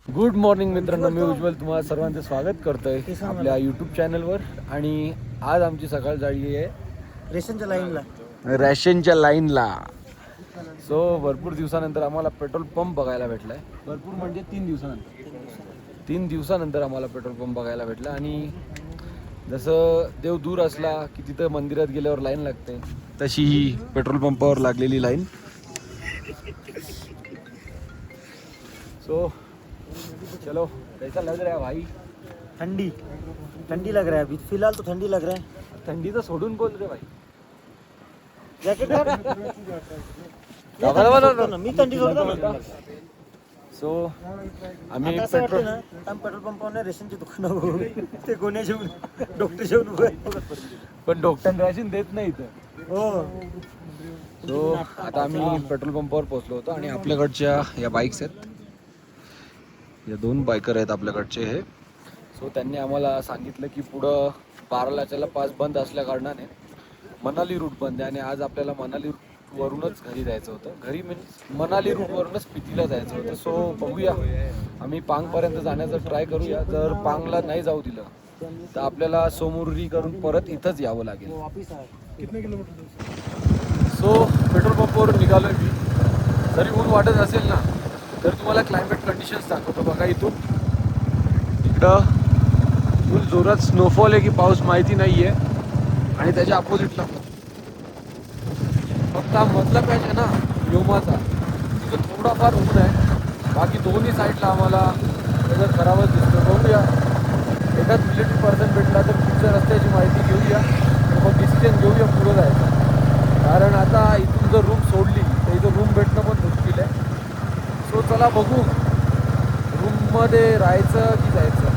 Good morning मित्रांनो, मी उज्ज्वल तुम्हाला सर्वांचं स्वागत करतोय आपल्या यूट्यूब चॅनलवर. आणि आज आमची सकाळ झाली आहे रॅशनच्या लाईनला. सो भरपूर दिवसानंतर आम्हाला पेट्रोल पंप बघायला भेटलाय. भरपूर म्हणजे 3 दिवसानंतर आम्हाला पेट्रोल पंप बघायला भेटला. आणि जसं देव दूर असला की तिथं मंदिरात गेल्यावर लाईन लागते, तशी ही पेट्रोल पंपावर लागलेली लाईन. सो चलो, कैसा लग रहा है भाई? ठंडी लग रहा है अभी फिलहाल, तो ठंडी लग रहा है. थंडी तर सोडून बोल रे भाई. जॅकेट मी थंडी सोडतो ना. सो आम्ही पेट्रोल पंपावर रेशनची दुकानं ते गोण्या जेवून डॉक्टर जेवून उभे, पण डॉक्टर रॅशन देत नाही इथं. हो. सो आता आम्ही पेट्रोल पंपावर पोहोचलो होतो आणि आपल्याकडच्या या बाईक्स आहेत, या 2 बायकर आहेत आपल्याकडचे हे. सो त्यांनी आम्हाला सांगितलं की पुढं बारालाच्याला पास बंद असल्या कारणाने मनाली रूट बंद आहे. आणि आज आपल्याला मनाली रूटवरूनच घरी जायचं होतं. घरी मीन्स मनाली रूटवरूनच स्पितीला जायचं होतं. सो बघूया, आम्ही पांगपर्यंत जाण्याचा ट्राय करूया. जर पांगला नाही जाऊ दिलं तर आपल्याला सोमुर्री करून परत इथंच यावं लागेल. सो पेट्रोल पंपावरून निघालोय मी. जरी ऊन वाटत असेल ना, तर तुम्हाला क्लायमेट कंडिशन्स दाखवतो बघा. इथून इकडं फुल जोरात स्नोफॉल आहे की पाऊस माहिती नाही आहे. आणि त्याच्या अपोजिटला फक्त हा मधला पॅच आहे ना योमाचा, तिथं थोडाफार ऊन आहे. बाकी दोन्ही साईडला आम्हाला वेदर खराबच दिसतं. बघूया, एखाद मिलिटरी पर्सन भेटला तर पुढच्या रस्त्याची माहिती घेऊया, मग डिसिजन घेऊया पुढं जायचं. कारण आता इथून जर रूम सोडली तर इथं रूम भेटणं पण मुश्किल आहे. सो चला बघू, रूममध्ये राहायचं की जायचं.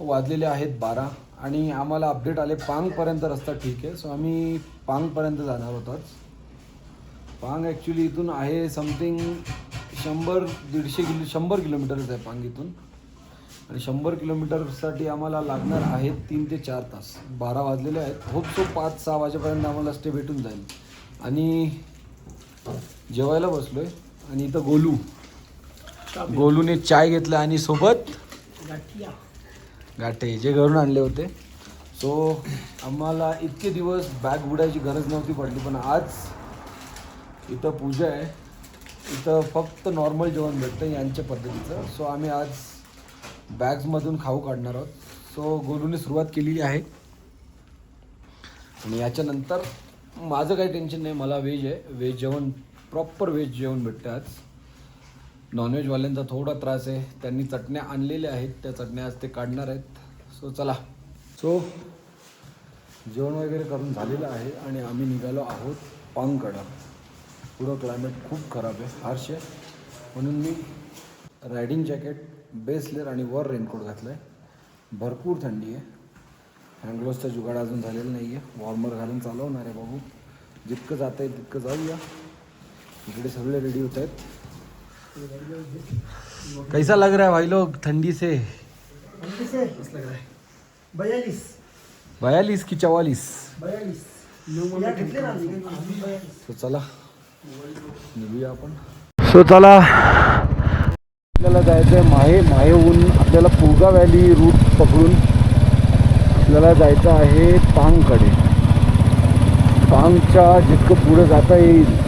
वाजलेले आहेत 12 आणि आम्हाला अपडेट आले पांगपर्यंत रस्ता ठीक आहे. सो आम्ही पांगपर्यंत जाणार होतो. पांग ॲक्च्युली इथून आहे समथिंग 100 किलोमीटरच आहे पांग इथून. आणि 100 किलोमीटरसाठी आम्हाला लागणार आहेत 3 ते 4 तास. 12 वाजलेले आहेत. होप सो 5-6 वाजेपर्यंत आम्हाला स्टे भेटून जाईल. आणि जेवायला बसलो आहे आणि इथं गोलूने चाय घेतला आणि सोबत गाठे जे घरून आणले होते. सो आम्हाला इतके दिवस बॅग उडायची गरज नव्हती पडली, पण आज इथं पूजा आहे. इथं फक्त नॉर्मल जेवण भेटतं यांच्या पद्धतीचं. सो आम्ही आज बॅग्समधून खाऊ काढणार आहोत. सो गोलूने सुरुवात केलेली आहे. आणि याच्यानंतर माझं काही टेन्शन नाही, मला व्हेज आहे. व्हेज जेवण, प्रॉपर व्हेज जेवण भेटतं आज. नॉनव्हेजवाल्यांचा थोडा त्रास आहे. त्यांनी चटण्या आणलेल्या आहेत, त्या चटण्या आज ते काढणार आहेत. सो चला. सो जेवण वगैरे करून झालेलं आहे आणि आम्ही निघालो आहोत पांगकडं. पुढं क्लायमेट खूप खराब आहे, हार्श आहे. म्हणून मी रायडिंग जॅकेट, बेस लेअर आणि वर रेनकोट घातलं आहे. भरपूर थंडी आहे. हँडग्लोव्सचा जुगाड अजून झालेला नाही आहे. वॉर्मर घालून चालवणार आहे. बघू, जितकं जाता येईल तितकं जाऊया. इकडे सगळे रेडी होत आहेत. कैसा लग रहा है भाई लोग ठंडी से? लग रहा है 42 की 44? 42. सो चला निघूया आपण. सो चला, आपल्याला जायचं आहे माहेहून आपल्याला पुगा व्हॅली रूट पकडून आपल्याला जायचं आहे पांगकडे. पांगच्या जितकं पुढं जाता येईल,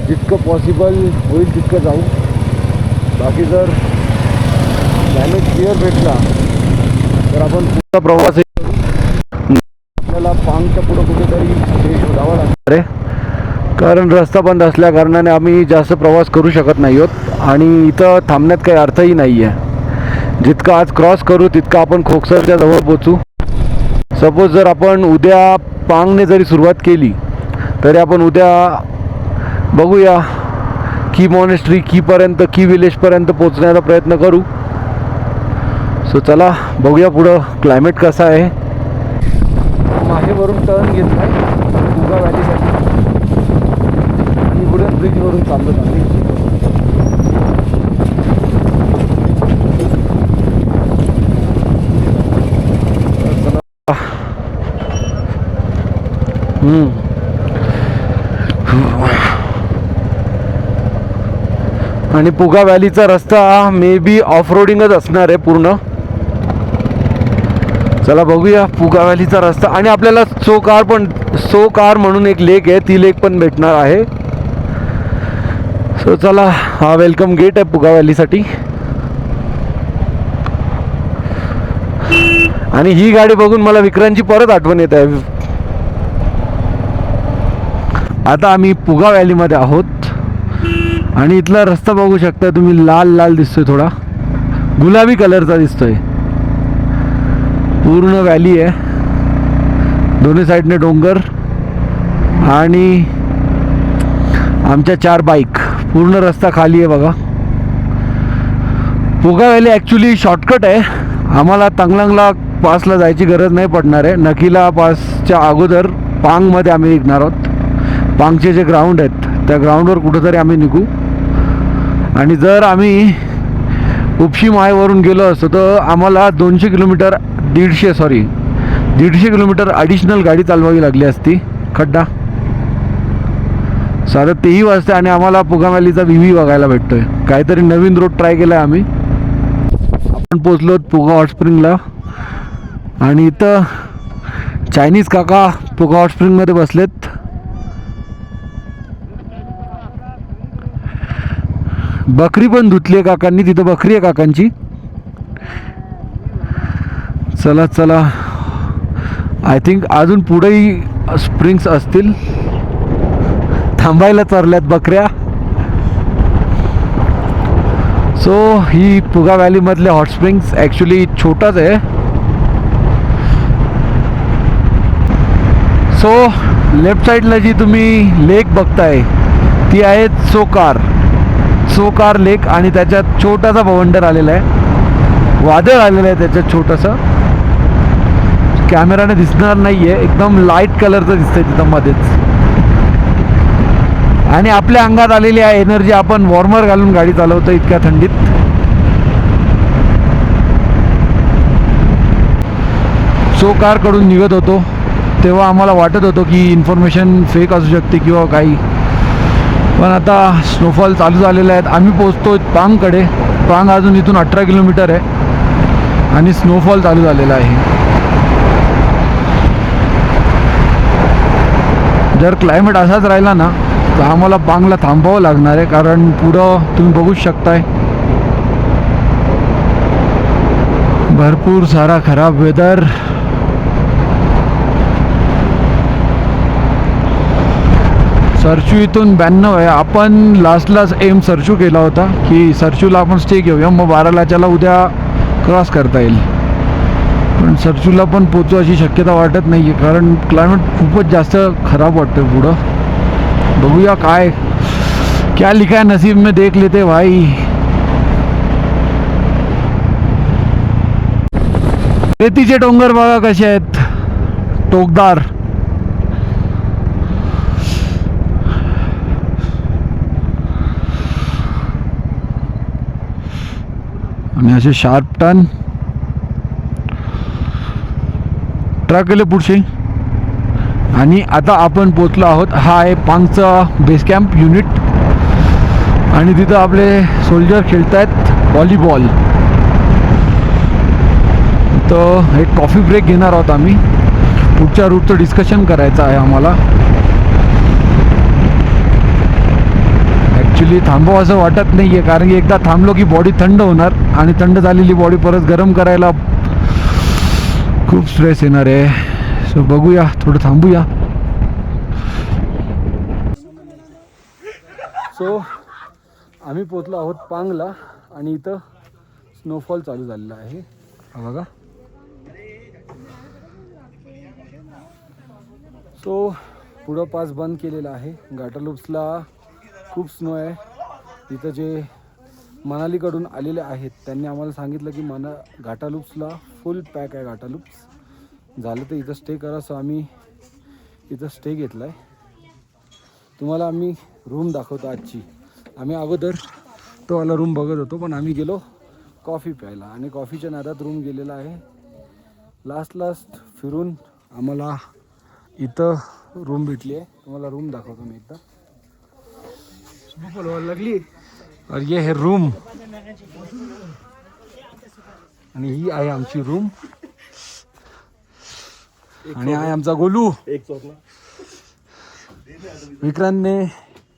जितकं पॉसिबल होईल तितकं जाऊ. बाकी जर क्लायमेट क्लिअर भेटला तर आपण पुढचा प्रवास करू. आपल्याला पांगच्या पुढं कुठेतरी स्टे शोधावा लागणार आहे, कारण रस्ता बंद असल्या कारणाने आम्ही जास्त प्रवास करू शकत नाही आहोत. आणि इथं थांबण्यात काही अर्थही नाही आहे. जितकं आज क्रॉस करू तितकं आपण खोकसरच्या जवळ पोचू. सपोज जर आपण उद्या पांगने जरी सुरुवात केली तरी आपण उद्या बघूया की मॉनेस्ट्री कीपर्यंत, की विलेजपर्यंत पोचण्याचा प्रयत्न करू. सो चला बघूया पुढं क्लायमेट कसं आहे. माहेवरून टर्न घेतला आहे पुगा व्हॅलीसाठी आणि पुढे ब्रिजवरून चाललो आम्ही. आणि पुगा व्हॅलीचा रस्ता मे बी ऑफ रोडिंगच असणार आहे पूर्ण. चला बघूया पुगा व्हॅलीचा रस्ता. आणि आपल्याला सो कार म्हणून एक लेक आहे, ती लेक पण भेटणार आहे. सो चला, हा वेलकम गेट आहे पुगा व्हॅलीसाठी. आणि ही गाडी बघून मला विक्रांतची परत आठवण येत आहे. आता आम्ही पुगा व्हॅलीमध्ये आहोत आणि इथला रस्ता बघू शकता तुम्ही, लाल लाल दिसतोय, थोडा गुलाबी कलरचा दिसतोय. पूर्ण व्हॅली आहे, दोन्ही साईडने डोंगर आणि आमच्या 4 बाईक. पूर्ण रस्ता खाली आहे बघा. पुगा व्हॅली ॲक्च्युली शॉर्टकट आहे. आम्हाला तंगलंगला पासला जायची गरज नाही पडणार आहे. नखीला पासच्या अगोदर पांगमध्ये आम्ही निघणार आहोत. पांगचे जे ग्राउंड आहेत त्या ग्राउंडवर कुठंतरी आम्ही निघू. आणि जर आम्ही उपशी मायवरून गेलो असतो तर आम्हाला 150 किलोमीटर ॲडिशनल गाडी चालवावी लागली असती. खड्डा साधं तेही वाजते आणि आम्हाला पुगा व्हॅलीचा व्ह्यू बघायला भेटतोय. काहीतरी नवीन रोड ट्राय केला आहे आम्ही. आपण पोचलो पुगा हॉट स्प्रिंगला आणि इथं चायनीज काका पुगा हॉट स्प्रिंगमध्ये बसलेत. बकरी पण धुतली आहे काकांनी, तिथं बकरी आहे काकांची. चला चला, आय थिंक अजून पुढेही स्प्रिंग्स असतील. थांबायला चालल्यात बकऱ्या. सो ही पुगा व्हॅलीमधले हॉट स्प्रिंग्स ॲक्च्युली छोटाच आहे. सो लेफ्ट साईडला जी तुम्ही लेक बघताय ती आहे सोकार लेक. आणि त्याच्यात छोटासा बवंडर आलेला आहे, वादळ आलेलं आहे त्याच्यात छोटंसं. कॅमेराने दिसणार नाही आहे, एकदम लाईट कलरचं दिसतंय तिथं मध्येच. आणि आपल्या अंगात आलेली आहे एनर्जी, आपण वॉर्मर घालून गाडी चालवतो इतक्या थंडीत. सो कारकडून निघत होतो तेव्हा आम्हाला वाटत होतं की इन्फॉर्मेशन फेक असू शकते किंवा काही, पण आता स्नोफॉल चालू झालेले आहेत. आम्ही पोचतो पांगकडे. पांग अजून इथून 18 किलोमीटर आहे आणि स्नोफॉल चालू झालेला आहे. जर क्लायमेट असाच राहिला ना तर आम्हाला पांगला थांबावं लागणार आहे, कारण पुढं तुम्ही बघूच शकताय भरपूर सारा खराब वेदर. सरचू इथून 92 आहे. आपण लास्टलाच सरचू केला होता की सरचूला आपण स्टे घेऊया, मग बारालाच्याला उद्या क्रॉस करता येईल. पण सरचूला पण पोचू अशी शक्यता वाटत नाही आहे, कारण क्लायमेट खूपच जास्त खराब वाटतं पुढं. बघूया क्या लिखा है नसीब में, देख लेते भाई. रेतीचे डोंगर बघा कसे आहेत, टोकदार. आणि असे शार्प टर्न. ट्रक गेले पुढचे. आणि आता आपण पोचलो आहोत. हा आहे पांगचा बेस कॅम्प युनिट आणि तिथं आपले सोल्जर खेळत आहेत व्हॉलीबॉल. तर एक कॉफी ब्रेक घेणार आहोत आम्ही. पुढच्या रूटचं डिस्कशन करायचं आहे आम्हाला. ॲक्च्युली थांबावं असं वाटत नाही आहे, कारण की एकदा थांबलो की बॉडी थंड होणार आणि थंड झालेली बॉडी परत गरम करायला खूप स्ट्रेस येणार आहे. सो बघूया, थोडं थांबूया. सो आम्ही पोचलो आहोत पांगला आणि इथं स्नोफॉल चालू झालेला आहे. हा बघा. सो पुढं पास बंद केलेला आहे. घाटालूप्सला खूप स्नो आहे. इथं जे मनालीकडून आलेले आहेत त्यांनी आम्हाला सांगितलं की घाटालूप्सला फुल पॅक आहे. घाटालूप्स झालं तर इथं स्टे करा. सो आम्ही इथं स्टे घेतला आहे. तुम्हाला आम्ही रूम दाखवतो आजची. आम्ही अगोदर तो वाला रूम बघत होतो, पण आम्ही गेलो कॉफी प्यायला आणि कॉफीच्या नादात रूम गेलेला आहे. लास्ट फिरून आम्हाला इथं रूम भेटली आहे. तुम्हाला रूम दाखवतो मी. एकदा भूक लागली. और ये है रूम आणि ही आहे आमची रूम आणि आहे आमचा गोलू. विक्रांतने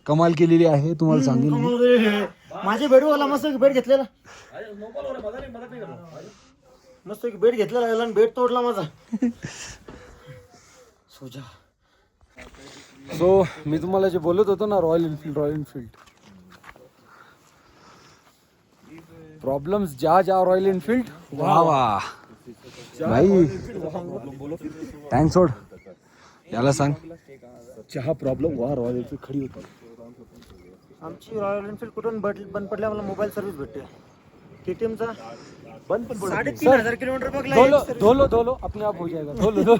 कमाल केलेली आहे तुम्हाला सांगेल. माझे बेडवाला मस्त बेड घेतलेला मस्त बेड घेतलेला आणि बेड तोडला माझा. सोजा सो मी तुम्हाला जे बोलत होतो ना रॉयल एनफील्ड प्रॉब्लेम्स ज्या रॉयल एनफील्ड वा भाई थँक्स सोड याला सांग चहा प्रॉब्लेम वा रॉयल एनफील्ड खडी होती. आमची रॉयल एनफील्ड कुठून बंद पडल्या मला मोबाईल सर्व्हिस भेटते. KTMचा बंद पण 3,500 किलोमीटर बघला. धोलो अपने आप हो जाएगा. धोलो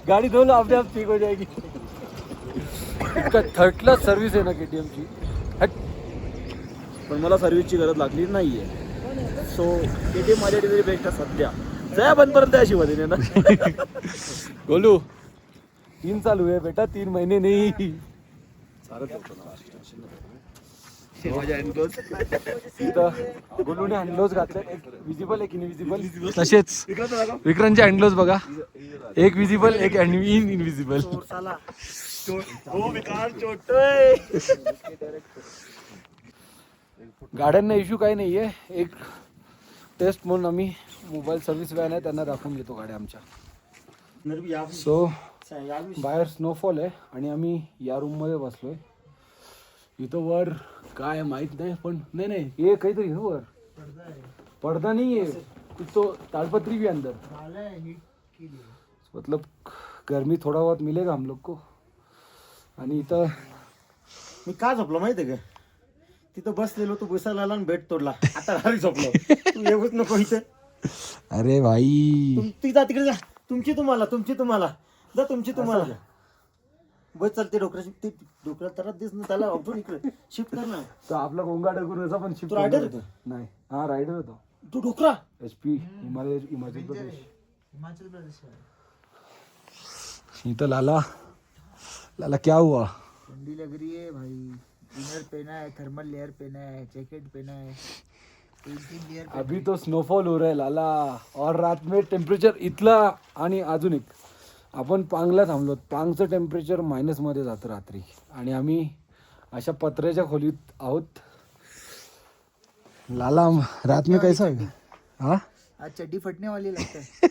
गाड़ी धोलो अपने आप ठीक हो जाएगी. इतका थर्ड क्लास सर्व्हिस आहे ना KTM ची. पण मला सर्व्हिसची गरज लागली नाहीये. सो KTM माझ्यासाठी तरी बेस्ट आहे सध्या. जया बंद पर्यंत अशी मध्ये ना. गोलू 3 चालू आहे बेटा 3 महिने नाही. गोलूने हँडग्लोव्स घातले. एक विजिबल एक इनविजिबल. तसेच विक्रांतचे हँडग्लोव्स बघा. एक विजिबल एक इनविजिबल. गाड्यांना इश्यू काही नाहीये. एक टेस्ट म्हणून आम्ही मोबाईल सर्व्हिस व्हॅन आहे त्यांना दाखवून घेतो गाड्या आमच्या. सो बाहेर स्नोफॉल आहे आणि आम्ही या रूम मध्ये बसलोय. इथं वर काय माहित नाही पण नाही ये काहीतरी है वर पडदा नहीं है कुछ तो तालपत्री भी अंदर. मतलब गर्मी थोड़ा बहुत मिलेगा हम लोग को. आणि इथं मी का झोपलो माहितीये का तिथं बसलेलो तू बसायला आला आणि बेड तोडला. आता घरी झोपलो. तू येऊच नको इथे. अरे भाई जा तिकडे जा. तुमची तुम्हाला जा तुमची तुम्हाला बस चालते डोक्याला तर दिस ना त्याला ऑप्शन इकडे शिफ्ट कर ना. तो आपला गोंगाट करून असा पण शिफ्ट रायडर होतो नाही. हा रायडर होतो तू डोकरा HP हिमाचल प्रदेश. इथं लाला क्या हुआ. ठंडी लग रही है भाई. इनर पहना है थर्मल लेयर पहना है जैकेट पहना है लेयर. अभी तो स्नोफॉल हो रहा है लाला और रात में टेम्परेचर इथला आणि अजून एक आपण पांगला थांबलो. पांगचं टेम्परेचर मायनस मध्ये जातं रात्री आणि आम्ही अशा पत्र्याच्या खोलीत आहोत. लाला रात में कैसा है. हाँ आज चड्डी फटने वाली लगता है.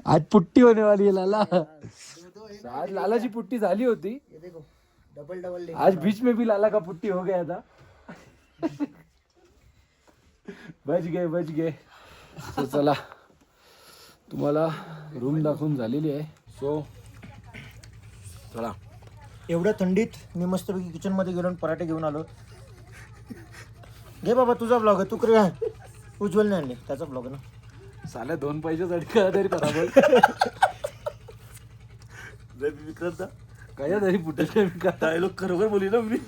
आज पुट्टी होने वाली है लाला. आज लालाची पुट्टी झाली होती. ये देखो डबल आज बीच में भी लाला का पुट्टी हो गया था. बच गए. सो चला तुम्हाला रूम दाखवून झालेली आहे. सो चला. एवढ्या थंडीत मी मस्तपैकी किचन मध्ये गेलो आणि पराठे घेऊन आलो. घे बाबा तुझा ब्लॉग आहे तू करे. उज्ज्वल नाही आणले त्याचा ब्लॉग ना. साल्या 2 पैशासाठी काय तरी करावं. विक्रांत काय तरी पुट्टे डायलॉग खरोखर बोली ना मी.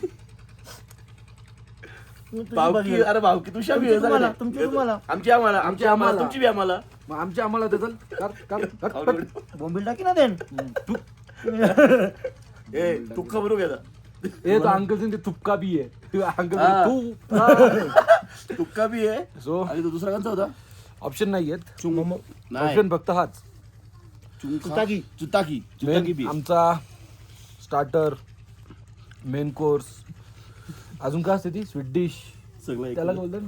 भावकी अरे भावकी तुझ्या तुम्हाला आमची आम्हाला तुमची बी आम्हाला आमच्या देतात. बोंबील टाकी ना देन. ए तुक्का बरोबर घ्या. ए तो अंकल ते तुपका भी आहे. अंकल तुक्का बी आहे. सो आणि तो दुसरा कोणता होता. ऑप्शन नाही आहेत. नाही. ऑप्शन फक्त हाच चुताकी बी. आमचा स्टार्टर मेन कोर्स अजून काय असते ती स्वीट डिश सगळं त्याला बोलतात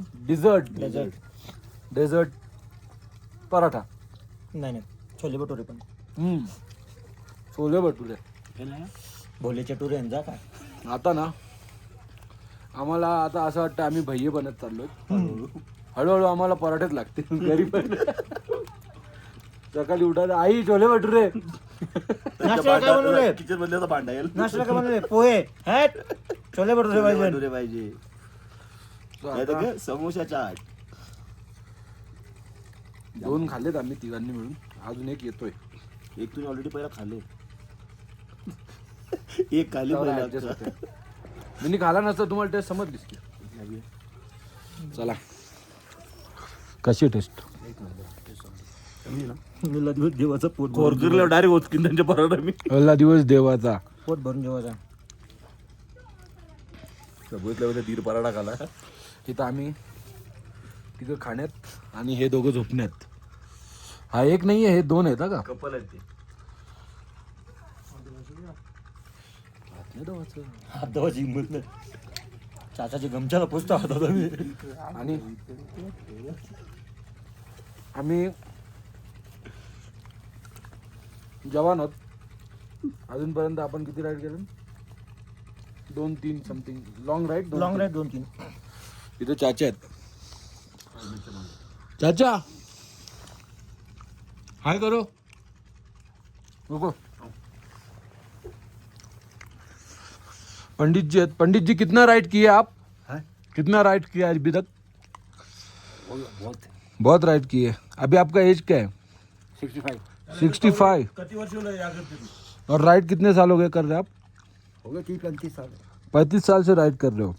डेझर्ट पराठा. नाही छोले भटुरे पण छोले भटुरे भोले चटुरे जा काय. आता ना आम्हाला आता असं वाटतं आम्ही भैये बनत चाललोय. हळूहळू आम्हाला पराठेच लागतील घरी पण. सकाळी उठायला आई छोले भटुरे. नाश्त्याला काय बनवले. किचन मधले आता भांडा येईल. नाश्त्याला काय बनवले पोहे हॅट छोले भटुरे पाहिजे. समोसा चाट 2 खाल्लेत आम्ही तिघांनी मिळून. अजून एक येतोय. एक तुम्ही ऑलरेडी पहिला खाल्ले. एक खाल्ले मी खाला नसतं तुम्हाला टेस्ट समजलीस की. चला कशी टेस्ट. दिवस देवाचा पोट कोरगरला डायरेक्ट होतकीन त्यांच्या पराठा मी. पहिला दिवस देवाचा पोट भरून जेवायचा. सबूतल्या दीड पराठा खाला. इथं आम्ही तिघं खाण्यात आणि हे दोघं झोपण्यात. हा एक नाही आहे, हे दोन आहेत का? कपल आहेत ते. हात धुवायची हिंमत नाही. चाचाची गमच्याला पोचतो हात होता मी. आणि आम्ही जवान आहोत. अजूनपर्यंत आपण किती राईड केलं? 2-3 something. Long ride. Long ride 2-3. इथं चाचा आहेत. चाचा हाय करो. रुको. पंडित जी आहेत. पंडित जी कितना राइड किए आप? कितना राइड किया अभी तक? बहुत राइड किए. अभी आपका एज क्या है? 65. किती वर्ष और राइड कितने साल हो गए कर रहे आप? हो गया 30-35 साल. 35 साल से राइड कर रहे हो.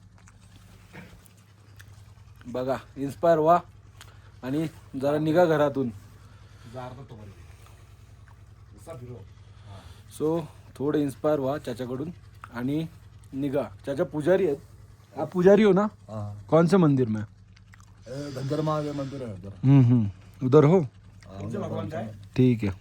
बघा इन्स्पायर व्हा आणि जरा निघा घरातून. सो थोडं इन्स्पायर व्हा चाच्याकडून आणि निघा. चाचा पुजारी आहेत. आप पुजारी हो ना? कौन से मंदिर में? धनगर महादेव मंदिर आहे उधर. उधर हो. भगवान काय? ठीक है.